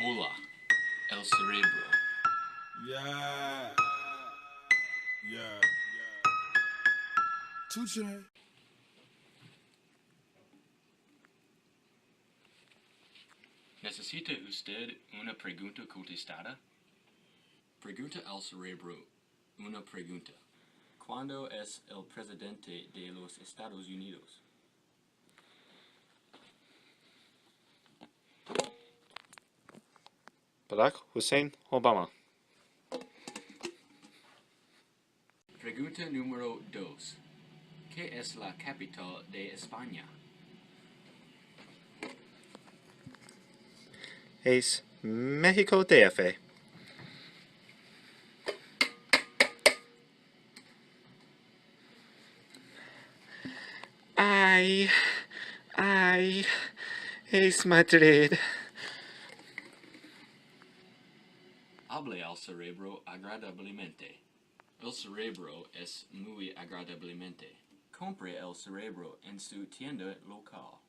Hola, el cerebro. Yeah. Yeah. Touche. ¿Necesita usted una pregunta contestada? Pregunta al cerebro una pregunta. ¿Cuándo es el presidente de los Estados Unidos? Barack Hussein Obama. Pregunta número 2. ¿Qué es la capital de España? Es México DF. Ay, es Madrid. Hable al cerebro agradablemente. El cerebro es muy agradablemente. Compre el cerebro en su tienda local.